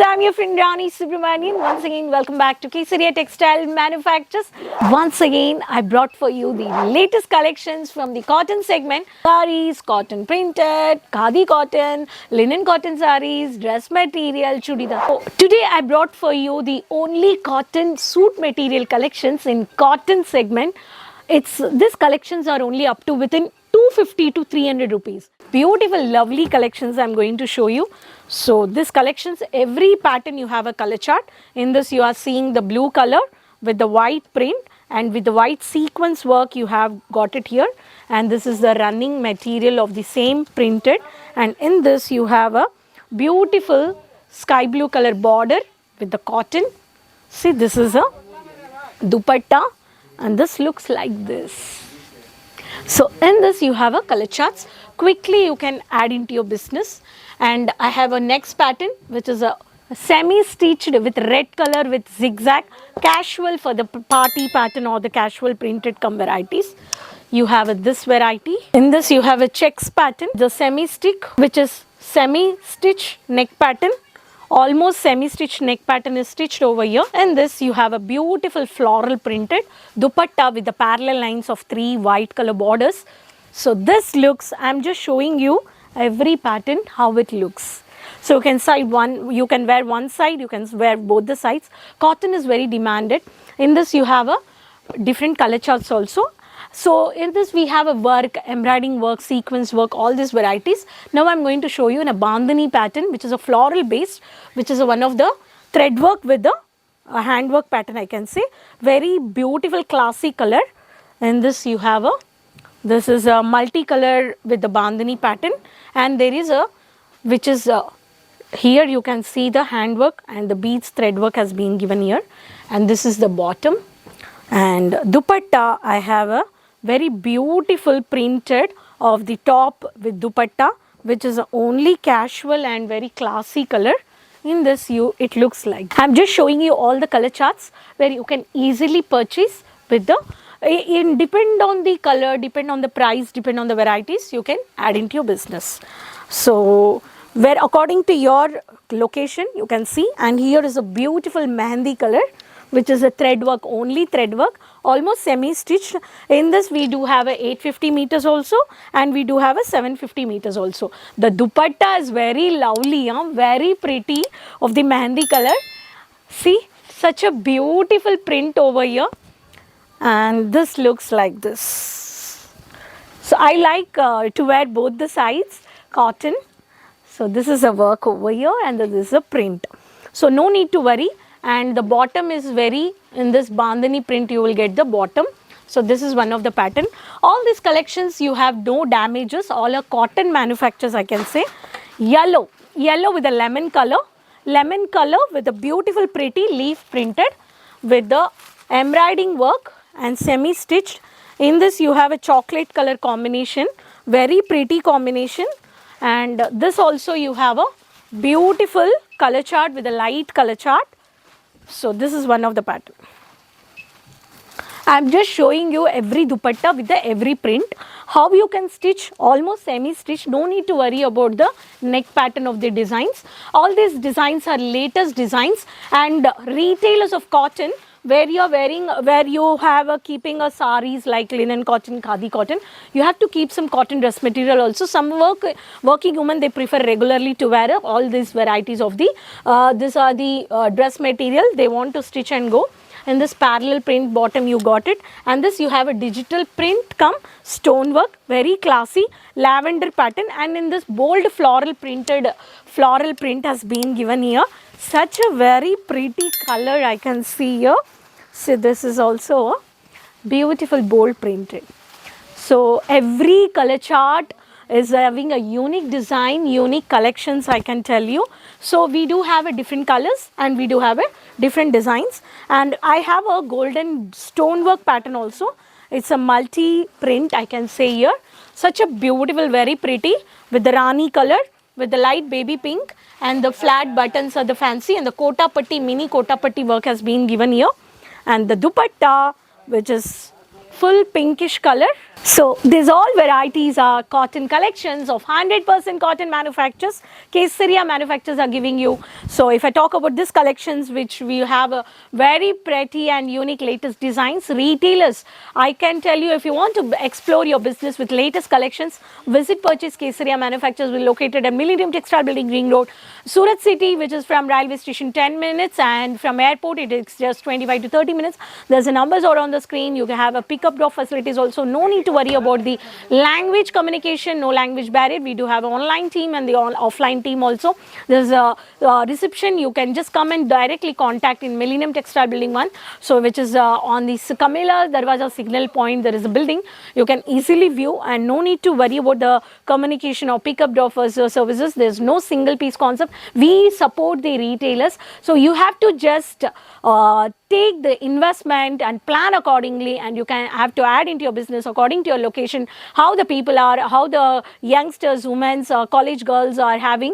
I'm your friend Rani Subramanian. Once again, welcome back to Kesaria Textile Manufacturers. Once again, I brought for you the latest collections from the cotton segment. Saris, cotton printed, khadi cotton, linen cotton saris, dress material, chudidar. So, today I brought for you the only cotton suit material collections in cotton segment. These collections are only up to within 250 to 300 rupees. Beautiful, lovely collections I'm going to show you. So this collections, every pattern you have a color chart. In this you are seeing the blue color with the white print and with the white sequence work you have got it here. And this is the running material of the same printed. And in this you have a beautiful sky blue color border with the cotton. See, this is a dupatta and this looks like this. So in this you have a color charts. Quickly you can add into your business. And I have a next pattern which is a semi-stitched with red color with zigzag, casual for the party pattern or the casual printed come varieties. You have this variety. In this you have a checks pattern, the semi-stick which is semi-stitch neck pattern. Almost semi-stitched neck pattern is stitched over here. And this you have a beautiful floral printed dupatta with the parallel lines of 3 white color borders. So this looks, I'm just showing you every pattern how it looks. So you can wear one side, you can wear both the sides. Cotton is very demanded. In this you have a different color charts also. So in this we have a work, embroidering work, sequence work, all these varieties. Now I'm going to show you in a bandhani pattern which is a floral based, which is one of the thread work with the handwork pattern I can say. Very beautiful classy color. In this you have this is a multicolor with the bandhani pattern, and there is which is here you can see the handwork and the beads thread work has been given here, and this is the bottom. And dupatta I have a very beautiful printed of the top with dupatta, which is only casual and very classy color. In this it looks like. I'm just showing you all the color charts where you can easily purchase with the depend on the color, depend on the price, depend on the varieties, you can add into your business. So where according to your location you can see, and here is a beautiful mehendi color which is a thread work, only thread work, almost semi stitched. In this we do have a 850 meters also, and we do have a 750 meters also. The dupatta is very lovely, very pretty of the mehendi color. See, such a beautiful print over here. And this looks like this. So I like to wear both the sides, cotton. So this is a work over here and this is a print. So no need to worry. And the bottom is in this bandhani print you will get the bottom. So this is one of the pattern. All these collections you have no damages, all are cotton manufacturers I can say. Yellow with a lemon color with a beautiful pretty leaf printed with the embroidering work and semi stitched. In this you have a chocolate color combination, very pretty combination. And this also you have a beautiful color chart with a light color chart. So this is one of the pattern. I'm just showing you every dupatta with the every print, how you can stitch almost semi stitch. No need to worry about the neck pattern of the designs. All these designs are latest designs, and retailers of cotton where you are wearing, where you have keeping a saris like linen cotton, khadi cotton, you have to keep some cotton dress material also. Some working women, they prefer regularly to wear all these varieties of the these are the dress material they want to stitch and go. In this parallel print bottom you got it, and this you have a digital print come stone work, very classy lavender pattern, and in this bold floral print has been given here. Such a very pretty color I can see here. So this is also a beautiful bold printed. So every color chart is having a unique design, unique collections I can tell you. So we do have a different colors and we do have a different designs, and I have a golden stonework pattern also. It's a multi print I can say here. Such a beautiful, very pretty with the Rani color with the light baby pink, and the flat buttons are the fancy, and the kota patti, mini kota patti work has been given here. And the dupatta which is full pinkish color. So these all varieties are cotton collections of 100% cotton manufacturers. Kesaria manufacturers are giving you. So if I talk about these collections, which we have a very pretty and unique latest designs, retailers, I can tell you, if you want to explore your business with latest collections, visit purchase Kesaria manufacturers. We're located at Millennium Textile Building, Ring Road, Surat city, which is from railway station 10 minutes, and from airport it is just 25 to 30 minutes. There's the numbers are on the screen. You can have a pickup drop facilities also. No need to worry about the language communication, no language barrier. We do have an online team and the offline team also. There's a reception. You can just come and directly contact in Millennium Textile Building 1, so which is on the Kamila Darwaja signal point. There is a building you can easily view, and no need to worry about the communication or pickup drop services. There's no single piece concept. We support the retailers, so you have to just take the investment and plan accordingly, and you can have to add into your business according to your location, how the people are, how the youngsters, women's, college girls are having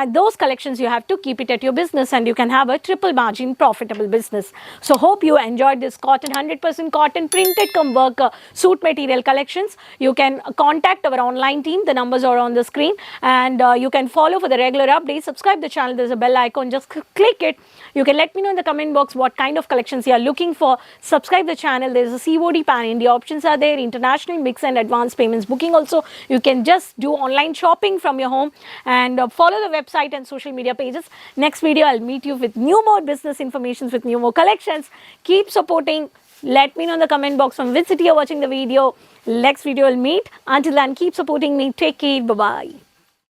those collections. You have to keep it at your business, and you can have a triple margin profitable business. So hope you enjoyed this cotton, 100% cotton printed come work suit material collections. You can contact our online team. The numbers are on the screen, and you can follow for the regular updates. Subscribe the channel. There's a bell icon. Just click it. You can let me know in the comment box what kind of collections you are looking for. Subscribe the channel. There is a COD pan India options are there, international mix and advance payments booking also. You can just do online shopping from your home, and follow the website and social media pages. Next video I'll meet you with new more business informations, with new more collections. Keep supporting. Let me know in the comment box from which city you're watching the video. Next video will meet. Until then, keep supporting me. Take care. Bye bye.